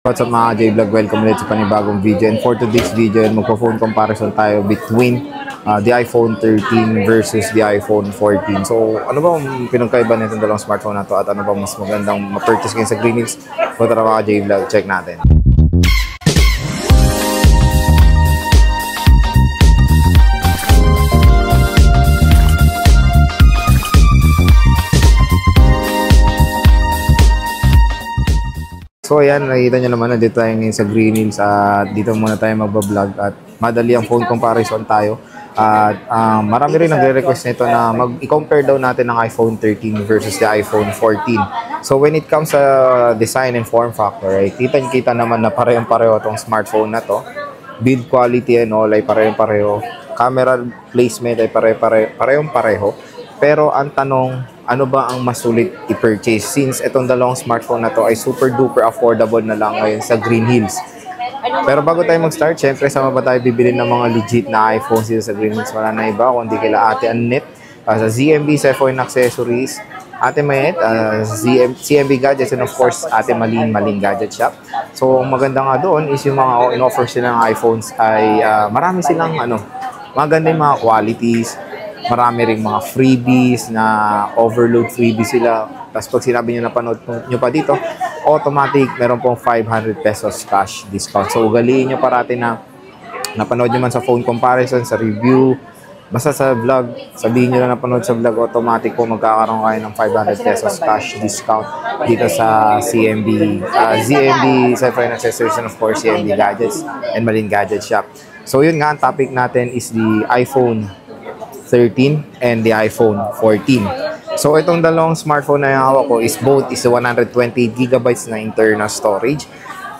What's up mga J-Vlog? Welcome ulit sa panibagong video. And for today's video, magpo-phone comparison tayo between the iPhone 13 versus the iPhone 14. So, ano ba ang pinagkaiba nitong dalawang smartphone na to at ano ba mas magandang ma-purchase ngayon sa Green Hills? Tara mga J-Vlog, check natin. So ayan, nakikita nyo naman na dito tayo ngayon sa Green Hills at dito muna tayo magbablog at madali ang phone comparison tayo. At marami rin nagre-request nito na i-compare daw natin ng iPhone 13 versus the iPhone 14. So when it comes sa design and form factor, right, kita naman na parehong-pareho itong smartphone na to. Build quality and all ay parehong-pareho. Camera placement ay parehong-pareho. Pero ang tanong, ano ba ang mas sulit i-purchase since itong dalawang smartphone na to ay super duper affordable na lang ngayon sa Green Hills. Pero bago tayo mag-start, syempre sama ba tayo bibili ng mga legit na iPhones dito sa Green Hills? Wala na iba kundi kila Ate Annette sa ZMB Cellphone Accessories, Ate Mayet, CMB Gadgets, and of course Ate Malin Gadget Shop. So maganda nga doon is yung mga in-offer silang iPhones ay marami silang maganda yung mga qualities. Marami ring mga freebies na overload freebies sila. Tapos pag sinabi nyo napanood nyo pa dito, automatic meron pong 500 pesos cash discount. So ugaliin nyo parati na napanood nyo man sa phone comparison, sa review, basta sa vlog, sabihin nyo na napanood sa vlog, automatic po magkakaroon kayo ng 500 pesos cash discount dito sa ZMB Cellphone Accessories, and of course CMB Gadgets and Malin Gadget Shop. So yun nga, ang topic natin is the iPhone 13 and the iPhone 14. So itong dalawang smartphone na yung hawak ko is both is 128GB na internal storage.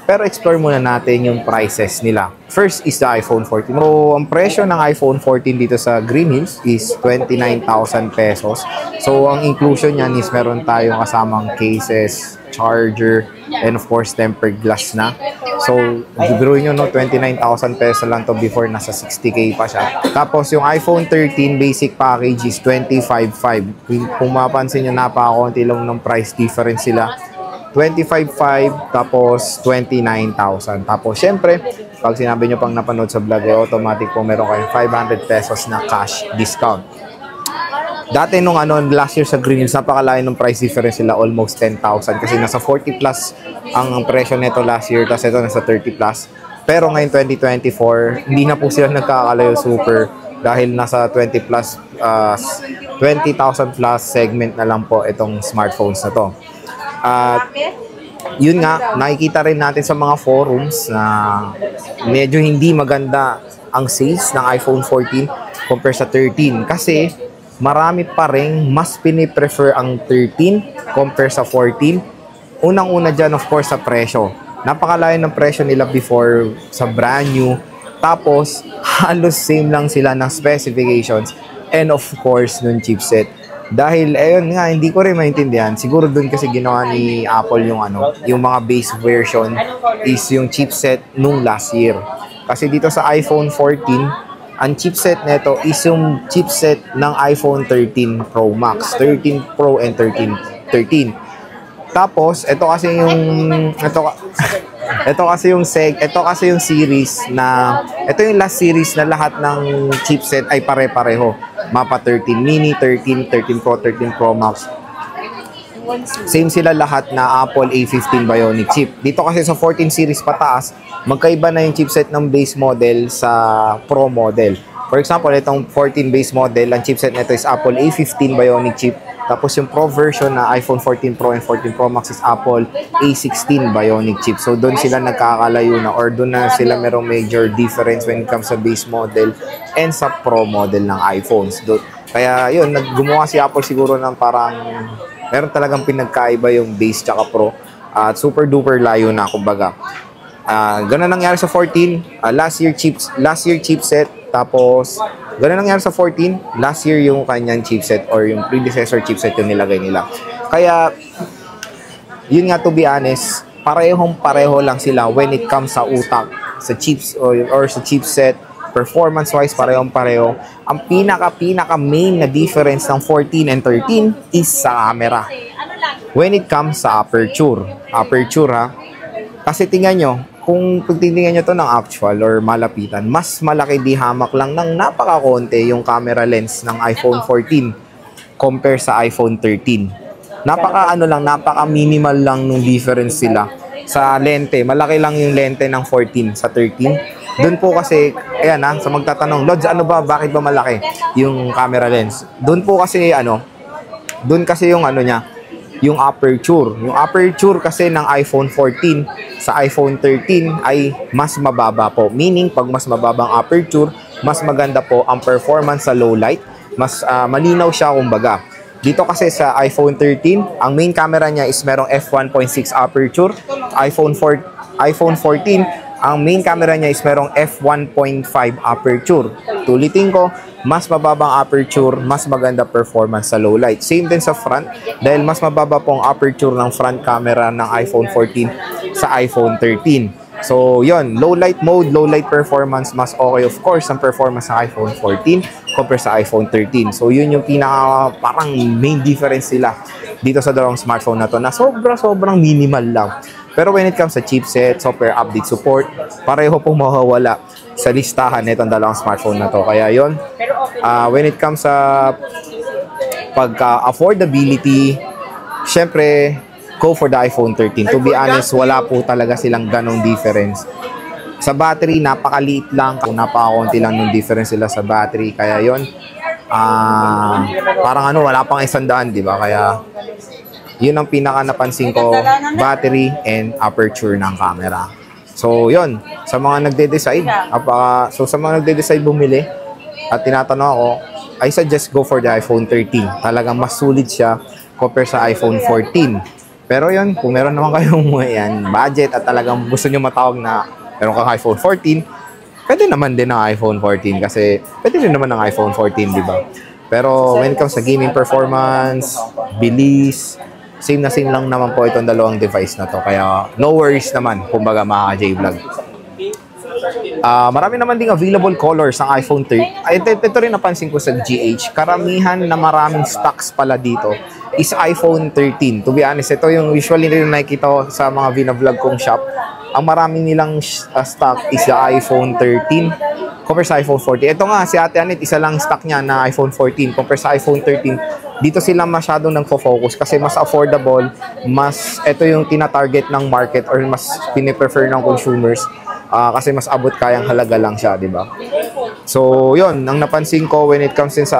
Pero explore muna natin yung prices nila. First is the iPhone 14. So ang presyo ng iPhone 14 dito sa Green Hills is 29,000 pesos. So ang inclusion niyan is meron tayong kasamang cases, charger, and of course tempered glass na. So, biruin nyo, 29,000 pesos lang to before, nasa 60K pa siya. Tapos, yung iPhone 13 basic package is 25,500. Kung mapansin nyo, napakakunti lang ng price difference sila. 25,500 tapos 29,000. Tapos, syempre, pag sinabi nyo pang napanood sa vlog, automatic po meron kayong 500 pesos na cash discount. Dati nung last year sa Green Hills, napakalayo ng price difference sila, almost 10,000 kasi nasa 40 plus ang presyo nito last year, tapos ito nasa 30 plus. Pero ngayon 2024, hindi na po sila nagkakalayo super dahil nasa 20 plus 20,000 plus segment na lang po itong smartphones na to. At yun nga, nakikita rin natin sa mga forums na medyo hindi maganda ang sales ng iPhone 14 compare sa 13 kasi marami pa rin mas piniprefer ang 13 compare sa 14. Unang-una dyan, of course, sa presyo. Napakalayo ng presyo nila before sa brand new. Tapos, halos same lang sila ng specifications and of course, ng chipset. Dahil, ayun nga, hindi ko rin maintindihan. Siguro dun kasi ginawa ni Apple yung yung mga base version is yung chipset nung last year. Kasi dito sa iPhone 14, ang chipset nito is yung chipset ng iPhone 13 Pro Max, 13 Pro and 13. Tapos ito kasi yung series na ito yung last series na lahat ng chipset ay pare-pareho. Mapa 13 mini, 13 Pro, 13 Pro Max. Same sila lahat na Apple A15 Bionic chip. Dito kasi sa 14 series pataas, magkaiba na yung chipset ng base model sa Pro model. For example, itong 14 base model, ang chipset nito is Apple A15 Bionic chip. Tapos yung Pro version na iPhone 14 Pro and 14 Pro Max is Apple A16 Bionic chip. So doon sila nagkakalayo na or doon na sila merong major difference when it comes sa base model and sa Pro model ng iPhones. Kaya yun, gumawa si Apple siguro ng parang meron talagang pinagkaiba yung base tsaka Pro at super duper layo na kumbaga. Ganun nangyari sa 14, last year chipset, tapos ganun nangyari sa 14, last year yung kanyang chipset or yung predecessor chipset yung nilagay nila. Kaya yun nga, to be honest, pareho lang sila when it comes sa utak, sa chips or sa chipset. Performance wise, pareho. Ang pinaka main na difference ng 14 and 13 is sa camera. When it comes sa aperture ha, Kasi tingnan nyo, kung pagtitingnan nyo to ng actual or malapitan, mas malaki di hamak lang ng napakakonti yung camera lens ng iPhone 14 compare sa iPhone 13. Napaka minimal lang nung difference sila sa lente. Malaki lang yung lente ng 14 sa 13. Doon po kasi, ayan sa magtatanong, Lods, ano ba, bakit ba malaki yung camera lens? Doon po kasi, doon kasi yung niya, yung aperture. Yung aperture kasi ng iPhone 14 sa iPhone 13 ay mas mababa po. Meaning, pag mas mababang aperture, mas maganda po ang performance sa low light. Mas malinaw siya kumbaga. Dito kasi sa iPhone 13, ang main camera niya is merong f1.6 aperture. iPhone 14, ang main camera niya is merong f1.5 aperture. Tulitin ko, mas mababang aperture, mas maganda performance sa low light. Same din sa front, dahil mas mababa pong aperture ng front camera ng iPhone 14 sa iPhone 13. So, yon, low light mode, low light performance, mas okay of course ang performance sa iPhone 14 compare sa iPhone 13. So, yun yung parang main difference sila dito sa dalawang smartphone na to na sobrang minimal lang. Pero when it comes sa chipset, software update support, pareho pong mawawala sa listahan nitong dalawang smartphone na to. Kaya yon, when it comes sa affordability, syempre, go for the iPhone 13. To be honest, wala po talaga silang ganong difference. Sa battery, napakaliit lang. Napakakunti lang ng difference sila sa battery. Kaya yon, parang wala pang 100, di ba? Kaya, yun ang pinaka napansin ko, battery and aperture ng camera. So, yon, sa mga nagde-decide, sa mga nagde-decide bumili, at tinatanong ako, I suggest go for the iPhone 13. Talagang mas sulit siya compare sa iPhone 14. Pero yun, kung meron naman kayong budget at talagang gusto nyo matawag na meron kang iPhone 14, pwede naman din ng iPhone 14 kasi pwede din naman ng iPhone 14, di ba? Pero when it comes sa gaming performance, bilis, same na same lang naman po itong dalawang device na to. Kaya no worries naman, kumbaga mga ka-J-Vlog. Marami naman ding available colors ng iPhone 13. Ito rin napansin ko sa GH. Karamihan na maraming stocks pala dito is iPhone 13. To be honest, ito yung usually rin nakikita ko sa mga vlog kong shop. Ang marami nilang stock is the iPhone 13 compare sa iPhone 14. Ito nga, si Ate Anet, isa lang stock niya na iPhone 14 compare sa iPhone 13. Dito sila masyadong nagfo-focus kasi mas affordable, ito yung tina-target ng market or mas piniprefer ng consumers. Kasi mas abot kayang halaga lang siya, di ba? So, yun, ang napansin ko when it comes in sa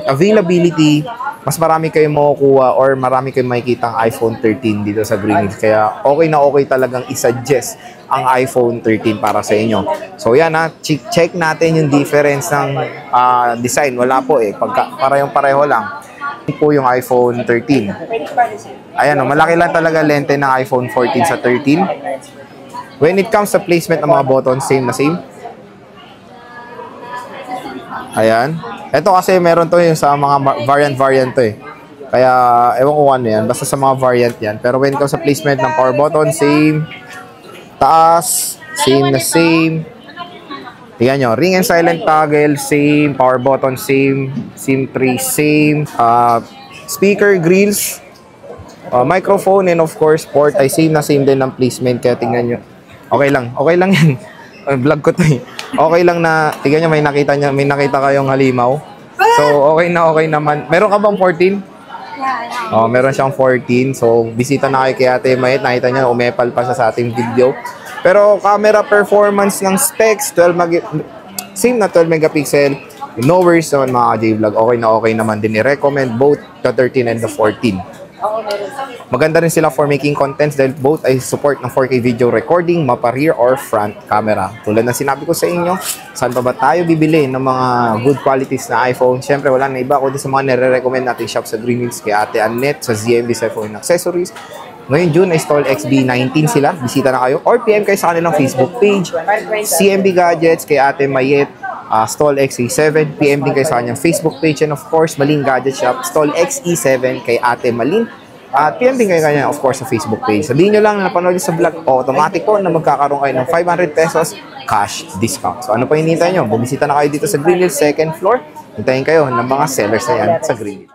availability, mas marami kayong makukuha or marami kayong makikita ang iPhone 13 dito sa Green Hills. Kaya okay na okay talagang isuggest ang iPhone 13 para sa inyo. So, yan check natin yung difference ng design. Wala po parehong-pareho lang. Ito po yung iPhone 13. Ayan malaki lang talaga lente ng iPhone 14 sa 13. When it comes sa placement ng mga buttons, same na same. Ayan. Ito kasi meron to yung sa mga variant to eh. Kaya, ewan ko ano yan. Basta sa mga variant yan. Pero when it comes sa placement ng power button, same. Taas, same na same. Tingnan nyo. Ring and silent toggle, same. Power button, same. SIM 3, same. Speaker grills. Microphone and of course, port ay same na same din ng placement. Kaya tingnan nyo. Okay lang yan. Vlog ko to eh. Okay lang na, tignan nyo, may nakita kayong halimaw. So, okay naman. Meron ka bang 14? Meron siyang 14. So, bisita na kayo kay Ate Mayet. Nakita nyo, umepal pa siya sa ating video. Pero, camera performance ng specs, same na 12 megapixel. No worries naman mga J-Vlog. Okay naman din. I-recommend both the 13 and the 14. Maganda rin sila for making contents dahil both ay support ng 4K video recording, mapa rear or front camera. Tulad ng sinabi ko sa inyo, saan pa ba tayo bibili ng mga good qualities na iPhone? Siyempre, wala na iba kundi sa mga nire-recommend natin shop sa Green Hills kay Ate Annette sa ZMB sa iPhone Accessories. Ngayon June ay Stall XB19 sila. Bisita na kayo or PM kayo sa kanilang Facebook page. CMB Gadgets kay Ate Mayet. Stall XE7, PM din kayo sa kanyang Facebook page, and of course, Malin Gadget Shop, Stall XE7 kay Ate Malin. At PM din kayo kanya, of course, sa Facebook page. Sabihin nyo lang na napanood sa vlog, automatic po na magkakaroon kayo ng 500 pesos cash discount. So ano pa hinihintay nyo? Bumisita na kayo dito sa Green Hills 2nd floor. Hintayin kayo ng mga sellers na yan sa Green Hills.